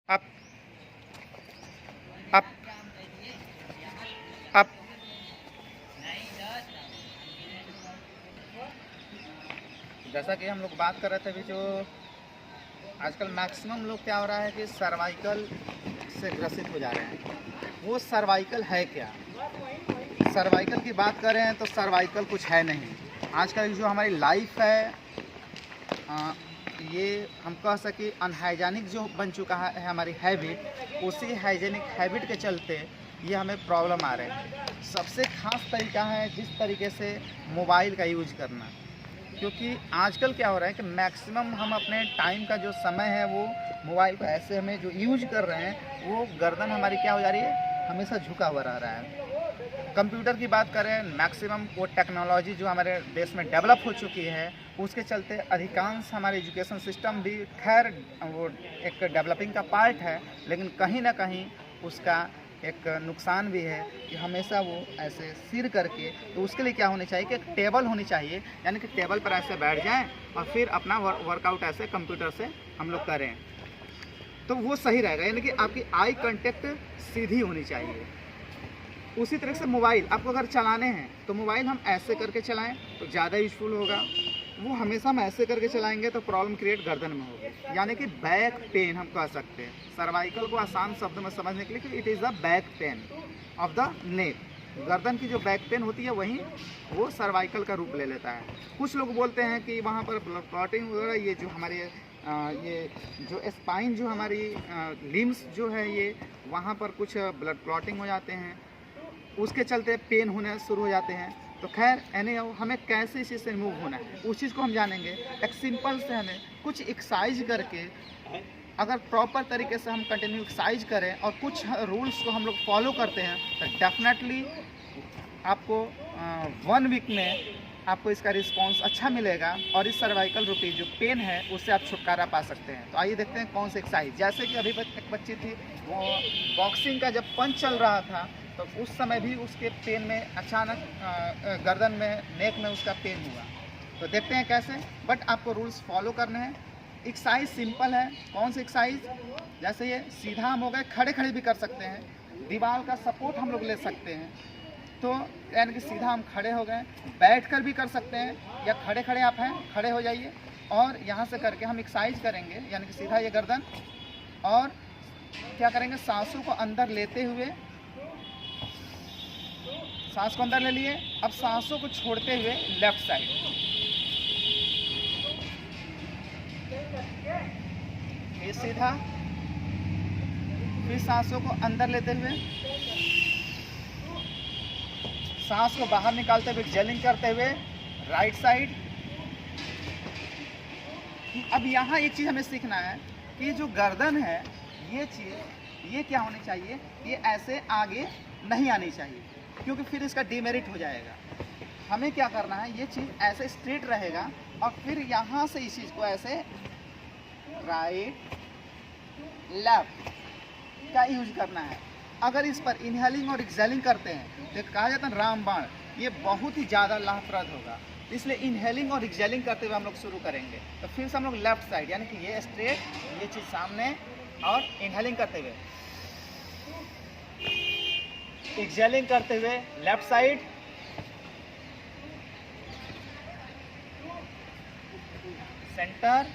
Up up up. जैसा कि हम लोग बात कर रहे थे अभी, जो आजकल मैक्सिमम लोग क्या हो रहा है कि सर्वाइकल से ग्रसित हो जा रहे हैं। वो सर्वाइकल है क्या? सर्वाइकल की बात करें तो सर्वाइकल कुछ है नहीं। आजकल जो हमारी लाइफ है, ये हम कह सके अनहाइजेनिक जो बन चुका है हमारी हैबिट, उसी हाइजेनिक हैबिट के चलते ये हमें प्रॉब्लम आ रहे हैं। सबसे खास तरीका है जिस तरीके से मोबाइल का यूज करना, क्योंकि आजकल क्या हो रहा है कि मैक्सिमम हम अपने टाइम का जो समय है वो मोबाइल को ऐसे हमें जो यूज कर रहे हैं, वो गर्दन हमारी क्या हो जा रही है, हमेशा झुका हुआ रह रहा है। कंप्यूटर की बात करें, मैक्सिमम वो टेक्नोलॉजी जो हमारे देश में डेवलप हो चुकी है, उसके चलते अधिकांश हमारे एजुकेशन सिस्टम भी खैर वो एक डेवलपिंग का पार्ट है, लेकिन कहीं ना कहीं उसका एक नुकसान भी है कि हमेशा वो ऐसे सिर करके, तो उसके लिए क्या होनी चाहिए कि एक टेबल होनी चाहिए, यानी कि टेबल पर ऐसे बैठ जाएं और फिर अपना वर्कआउट ऐसे कंप्यूटर से हम लोग करें, तो वो सही रहेगा। यानी कि आपकी आई कांटेक्ट सीधी होनी चाहिए। उसी तरह से मोबाइल आपको अगर चलाने हैं तो मोबाइल हम ऐसे करके चलाएं तो ज़्यादा यूजफुल होगा। वो हमेशा हम ऐसे करके चलाएंगे तो प्रॉब्लम क्रिएट गर्दन में होगी, यानी कि बैक पेन हम कह सकते हैं। सर्वाइकल को आसान शब्द में समझने के लिए कि it is the back pain of the neck. गर्दन की जो बैक पेन होती है वहीं वो सर्वाइकल का रूप ले लेता है। कुछ लोग बोलते हैं कि वहाँ पर ब्लड क्लॉटिंग वगैरह, ये जो हमारे ये जो स्पाइन जो हमारी लिम्स जो है, ये वहाँ पर कुछ ब्लड क्लॉटिंग हो जाते हैं, उसके चलते पेन होने शुरू हो जाते हैं। तो खैर यानी हमें कैसे इस चीज़ से रिमूव होना है उस चीज़ को हम जानेंगे। एक सिंपल से हमें कुछ एक्सरसाइज करके, अगर प्रॉपर तरीके से हम कंटिन्यू एक्सरसाइज करें और कुछ रूल्स को हम लोग फॉलो करते हैं, तो डेफिनेटली आपको 1 वीक में आपको इसका रिस्पांस अच्छा मिलेगा और इस सर्वाइकल रूपी जो पेन है उससे आप छुटकारा पा सकते हैं। तो आइए देखते हैं कौन सी एक्सरसाइज। जैसे कि अभी एक बच्ची थी, वो बॉक्सिंग का जब पंच चल रहा था तो उस समय भी उसके पेन में अचानक गर्दन में, नेक में उसका पेन हुआ। तो देखते हैं कैसे, बट आपको रूल्स फॉलो करने हैं। एक्सरसाइज सिंपल है। कौन सी एक्सरसाइज? जैसे ये सीधा हम हो गए, खड़े खड़े भी कर सकते हैं, दीवार का सपोर्ट हम लोग ले सकते हैं। तो यानी कि सीधा हम खड़े हो गए, बैठ कर भी कर सकते हैं, या खड़े खड़े आप हैं, खड़े हो जाइए और यहाँ से करके हम एक्सरसाइज करेंगे, यानी कि सीधा ये गर्दन, और क्या करेंगे, सांसों को अंदर लेते हुए, सांस को अंदर ले लिए, अब सांसों को छोड़ते हुए लेफ्ट साइड, ये सीधा, फिर सांसों को अंदर लेते हुए, सांस को बाहर निकालते हुए एक्सहेलिंग करते हुए राइट साइड। अब यहाँ एक चीज़ हमें सीखना है कि जो गर्दन है, ये चीज़, ये क्या होनी चाहिए, ये ऐसे आगे नहीं आनी चाहिए, क्योंकि फिर इसका डीमेरिट हो जाएगा। हमें क्या करना है, ये चीज़ ऐसे स्ट्रेट रहेगा और फिर यहाँ से इस चीज़ को ऐसे राइट लेफ्ट का यूज करना है। अगर इस पर इनहेलिंग और एक्सहेलिंग करते हैं तो कहा जाता है रामबाण, ये बहुत ही ज़्यादा लाभप्रद होगा। इसलिए इनहेलिंग और एक्सहेलिंग करते हुए हम लोग शुरू करेंगे। तो फिर से हम लोग लेफ्ट साइड, यानी कि ये स्ट्रेट, ये चीज़ सामने, और इनहेलिंग करते हुए, एक्सहेलिंग करते हुए लेफ्ट साइड, सेंटर,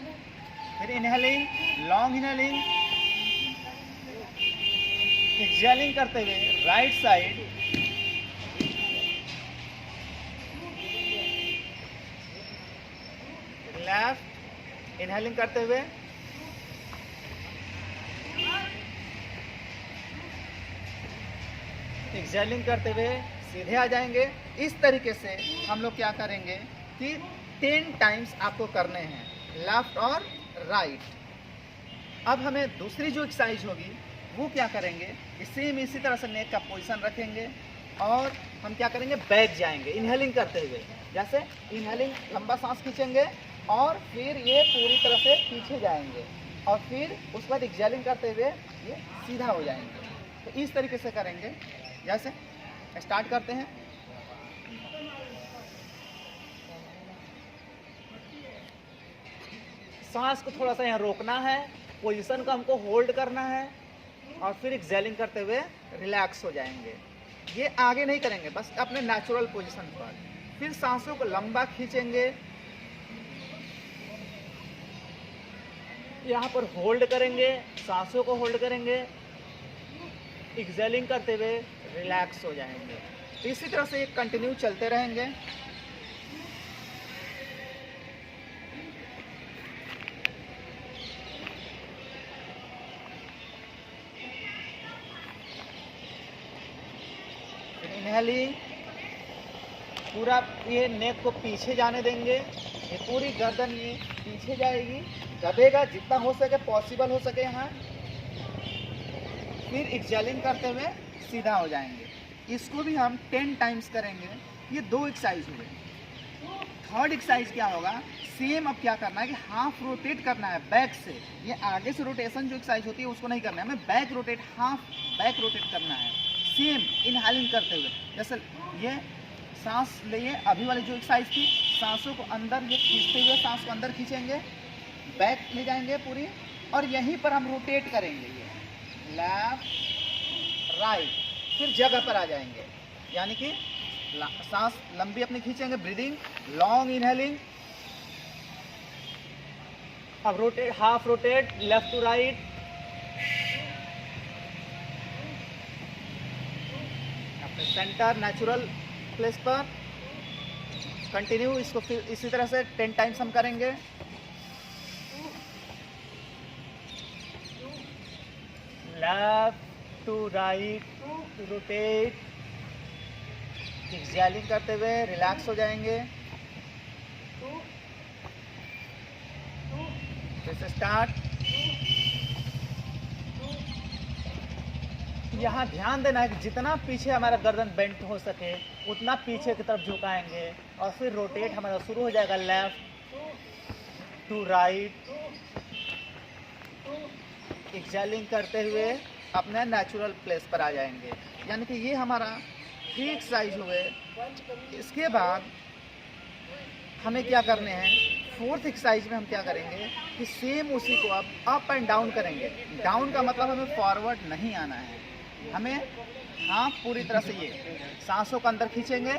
फिर इनहेलिंग, लॉन्ग इनहेलिंग, एक्सहेलिंग करते हुए राइट साइड, लेफ्ट, इनहेलिंग करते हुए, एक्सहेलिंग करते हुए सीधे आ जाएंगे। इस तरीके से हम लोग क्या करेंगे कि 10 टाइम्स आपको करने हैं, लेफ्ट और राइट। अब हमें दूसरी जो एक्सरसाइज होगी वो क्या करेंगे, सेम इसी तरह से नेक का पोजीशन रखेंगे और हम क्या करेंगे, बैक जाएंगे इनहेलिंग करते हुए। जैसे इनहेलिंग, लंबा सांस खींचेंगे और फिर ये पूरी तरह से पीछे जाएंगे और फिर उसके बाद एक्सहेलिंग करते हुए ये सीधा हो जाएंगे। तो इस तरीके से करेंगे। जैसे स्टार्ट करते हैं, सांस को थोड़ा सा यहाँ रोकना है पोजीशन को हमको होल्ड करना है और फिर एक्सेलिंग करते हुए रिलैक्स हो जाएंगे। ये आगे नहीं करेंगे, बस अपने नेचुरल पोजीशन पर। फिर सांसों को लंबा खींचेंगे, यहाँ पर होल्ड करेंगे, सांसों को होल्ड करेंगे, एक्सेलिंग करते हुए रिलैक्स हो जाएंगे। तो इसी तरह से ये कंटिन्यू चलते रहेंगे। इनहेलिंग, पूरा ये नेक को पीछे जाने देंगे, ये पूरी गर्दन ये पीछे जाएगी, दबेगा जितना हो सके, पॉसिबल हो सके यहाँ। फिर एक्सेलिंग करते हुए सीधा हो जाएंगे। इसको भी हम 10 टाइम्स करेंगे। ये 2 एक्सरसाइज हुए। थर्ड एक्सरसाइज क्या होगा, सेम अब क्या करना है कि हाफ रोटेट करना है बैक से। ये आगे से रोटेशन जो एक्सरसाइज होती है उसको नहीं करना है, हमें back rotate, half back rotate करना है। सेम इनहेलिंग करते हुए, जैसे ये सांस लिए, अभी वाली जो एक्सरसाइज थी, सांसों को अंदर ये खींचते हुए सांस को अंदर खींचेंगे, बैक ले जाएंगे पूरी, और यहीं पर हम रोटेट करेंगे, ये लेफ्ट राइट, फिर जगह पर आ जाएंगे। यानी कि सांस लंबी अपनी खींचेंगे, ब्रीदिंग लॉन्ग, इनहेलिंग। अब rotate, half rotate left to right, अपने सेंटर नेचुरल प्लेस पर कंटिन्यू। इसको फिर इसी तरह से 10 टाइम्स हम करेंगे। Left to right, rotate, exhaling करते हुए रिलैक्स हो जाएंगे। फिर से स्टार्ट। यहाँ ध्यान देना है कि जितना पीछे हमारा गर्दन बेंट हो सके उतना पीछे की तरफ झुकाएंगे, और फिर रोटेट हमारा शुरू हो जाएगा, लेफ्ट टू राइट, एक्सेलिंग करते हुए अपने नेचुरल प्लेस पर आ जाएंगे। यानी कि ये हमारा 3 एक्सरसाइज हुए। इसके बाद हमें क्या करने हैं, 4th एक्सरसाइज में हम क्या करेंगे कि सेम उसी को अप एंड डाउन करेंगे। डाउन का मतलब हमें फॉरवर्ड नहीं आना है, हमें हाथ पूरी तरह से ये सांसों को अंदर खींचेंगे,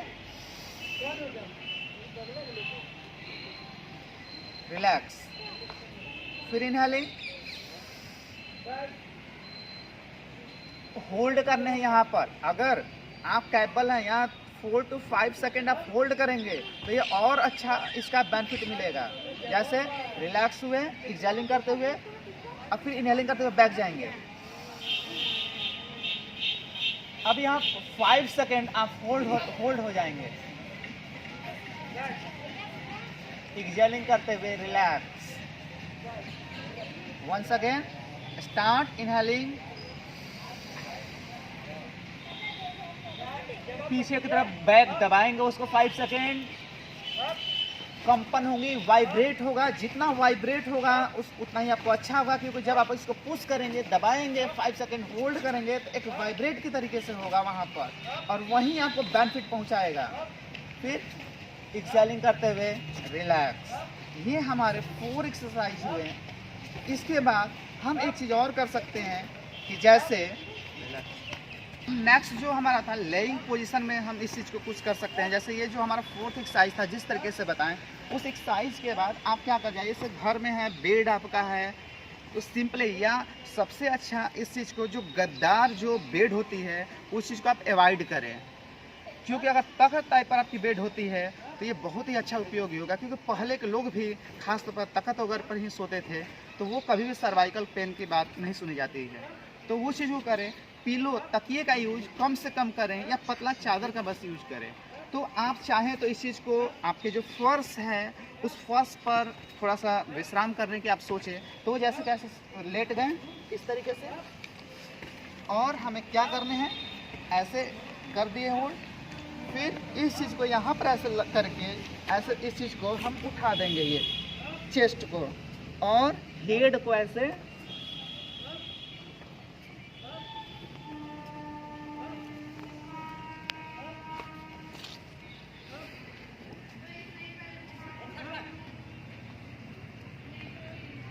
रिलैक्स, फिर इनहेलिंग, होल्ड करने हैं यहाँ पर। अगर आप कैपेबल हैं, यहाँ 4 to 5 सेकेंड आप होल्ड करेंगे तो ये और अच्छा इसका बेनिफिट मिलेगा। जैसे रिलैक्स हुए, एक्सेलिंग करते हुए, और फिर इनहेलिंग करते हुए बैक जाएंगे। अब यहाँ 5 सेकेंड आप होल्ड हो जाएंगे, एक्सेलिंग करते हुए relax. Once again start, inhaling, पीछे की तरफ बैक दबाएंगे उसको 5 सेकेंड। कंपन होगी, वाइब्रेट होगा, जितना वाइब्रेट होगा उतना ही आपको अच्छा होगा, क्योंकि जब आप इसको पुश करेंगे, दबाएंगे, 5 सेकेंड होल्ड करेंगे तो एक वाइब्रेट की तरीके से होगा वहाँ पर, और वहीं आपको बेनिफिट पहुँचाएगा। फिर एक्सेलिंग करते हुए रिलैक्स। ये हमारे 4 एक्सरसाइज हुए। इसके बाद हम एक चीज़ और कर सकते हैं कि जैसे नेक्स्ट जो हमारा था लेइंग पोजीशन में, हम इस चीज़ को कुछ कर सकते हैं। जैसे ये जो हमारा 4th एक्सरसाइज था, जिस तरीके से बताएं, उस एक्सरसाइज के बाद आप क्या कर जाइए, जैसे घर में है, बेड आपका है, तो सिंपली, या सबसे अच्छा इस चीज़ को, जो गद्दार जो बेड होती है उस चीज़ को आप अवॉइड करें। क्योंकि अगर तख्त टाइप पर आपकी बेड होती है तो ये बहुत ही अच्छा उपयोगी होगा। क्योंकि पहले के लोग भी खासतौर पर तख्त वगैरह पर ही सोते थे, तो वो कभी भी सर्वाइकल पेन की बात नहीं सुनी जाती है। तो वो चीज़ वो करें, पिलो, तकिए का यूज कम से कम करें, या पतला चादर का बस यूज करें। तो आप चाहें तो इस चीज़ को, आपके जो फर्श है उस फर्श पर थोड़ा सा विश्राम करने की आप सोचें, तो जैसे कैसे लेट गए इस तरीके से, और हमें क्या करने हैं, ऐसे कर दिए होल्ड, फिर इस चीज़ को यहाँ पर ऐसे करके, ऐसे इस चीज़ को हम उठा देंगे, ये चेस्ट को, और हेड को ऐसे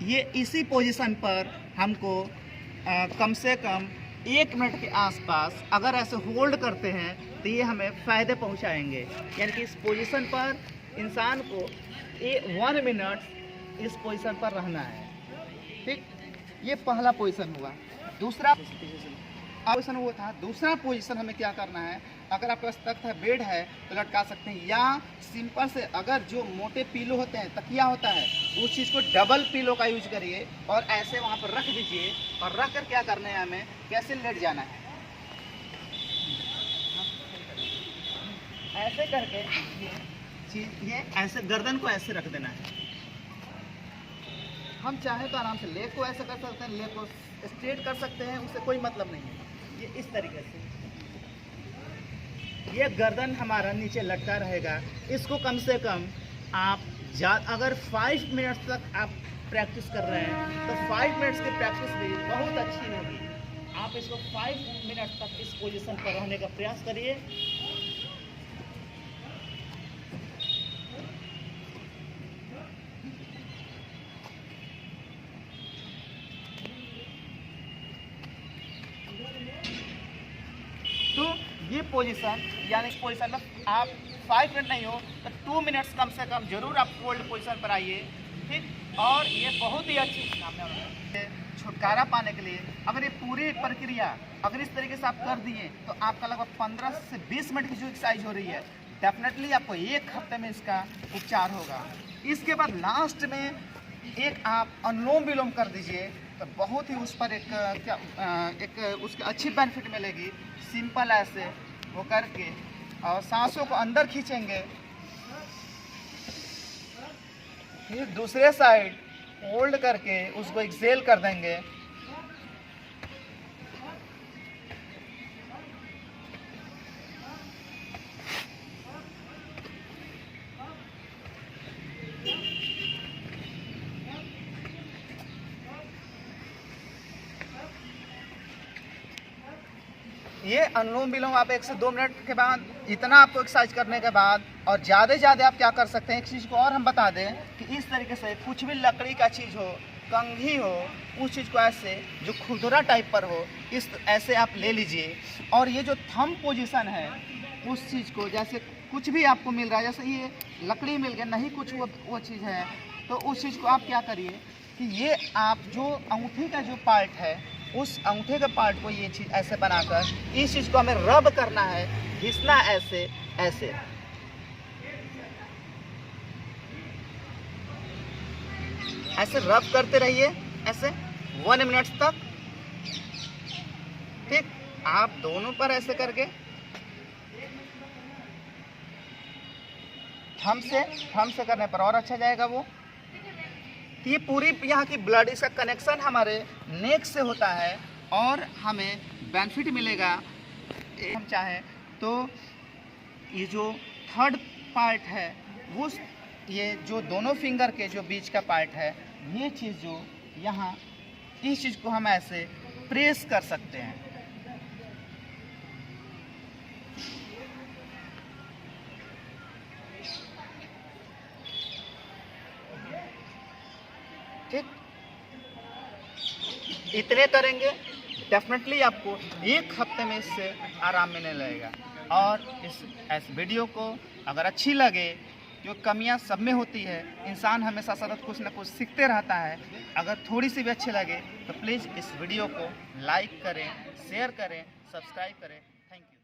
ये इसी पोजीशन पर हमको कम से कम 1 मिनट के आसपास अगर ऐसे होल्ड करते हैं तो ये हमें फ़ायदे पहुंचाएंगे। यानी कि इस पोजीशन पर इंसान को 1 मिनट इस पोजीशन पर रहना है। ठीक, ये पहला पोजीशन हुआ। दूसरा पोजीशन वो था। दूसरा पोजीशन हमें क्या करना है, अगर आपके पास तख्त है, बेड है तो लटका सकते हैं, या सिंपल से अगर जो मोटे पीलो होते हैं, तकिया होता है, उस चीज़ को डबल पीलो का यूज करिए और ऐसे वहाँ पर रख दीजिए और रख कर क्या करना है, हमें कैसे लेट जाना है, ऐसे करके ये ऐसे गर्दन को ऐसे रख देना है। हम चाहे तो आराम से लेग को ऐसे कर सकते हैं, लेग को स्ट्रेट कर सकते हैं, उससे कोई मतलब नहीं है। ये इस तरीके से ये गर्दन हमारा नीचे लटका रहेगा। इसको कम से कम आप अगर 5 मिनट्स तक आप प्रैक्टिस कर रहे हैं तो 5 मिनट्स की प्रैक्टिस भी बहुत अच्छी होगी। आप इसको 5 मिनट तक इस पोजीशन पर रहने का प्रयास करिए। तो ये पोजीशन, यानी पोजीशन में आप 5 मिनट नहीं हो तो 2 मिनट्स कम से कम जरूर आप होल्ड पोजीशन पर आइए। ठीक, और ये बहुत ही अच्छी छुटकारा पाने के लिए अगर ये पूरी प्रक्रिया अगर इस तरीके से आप कर दिए तो आपका लगभग 15 से 20 मिनट की जो एक्सरसाइज हो रही है, डेफिनेटली आपको 1 हफ्ते में इसका उपचार होगा। इसके बाद लास्ट में एक आप अनुलोम विलोम कर दीजिए तो बहुत ही उस पर एक उसकी अच्छी बेनिफिट मिलेगी। सिंपल ऐसे वो करके और सांसों को अंदर खींचेंगे, फिर दूसरे साइड होल्ड करके उसको एक्सेल कर देंगे। ये अनुलोम विलोम आप 1 से 2 मिनट के बाद इतना आपको एक्सरसाइज करने के बाद और ज़्यादा से ज़्यादा आप क्या कर सकते हैं, एक चीज़ को और हम बता दें कि इस तरीके से कुछ भी लकड़ी का चीज़ हो, कंघी हो, उस चीज़ को ऐसे जो खुरदुरा टाइप पर हो इस ऐसे आप ले लीजिए और ये जो थंब पोजीशन है उस चीज़ को, जैसे कुछ भी आपको मिल रहा है, जैसे ये लकड़ी मिल गया, नहीं कुछ वो चीज़ है तो उस चीज़ को आप क्या करिए कि ये आप जो अंगूठी का जो पार्ट है उस अंगूठे के पार्ट को ये चीज़ ऐसे बनाकर इस चीज़ को हमें रब करना है, घिसना ऐसे ऐसे। ऐसे रब करते रहिए ऐसे 1 मिनट तक। ठीक, आप दोनों पर ऐसे करके थंब से करने पर और अच्छा जाएगा वो। ये पूरी यहाँ की ब्लड, इसका कनेक्शन हमारे नेक से होता है और हमें बेनिफिट मिलेगा। हम चाहें तो ये जो थर्ड पार्ट है वो ये जो दोनों फिंगर के जो बीच का पार्ट है, ये चीज़ जो यहाँ इस चीज़ को हम ऐसे प्रेस कर सकते हैं। ठीक, इतने करेंगे डेफिनेटली आपको 1 हफ्ते में इससे आराम मिलने लगेगा। और इस वीडियो को अगर अच्छी लगे, जो कमियां सब में होती है, इंसान हमेशा सतत कुछ ना कुछ सीखते रहता है, अगर थोड़ी सी भी अच्छी लगे तो प्लीज़ इस वीडियो को लाइक करें, शेयर करें, सब्सक्राइब करें। Thank you.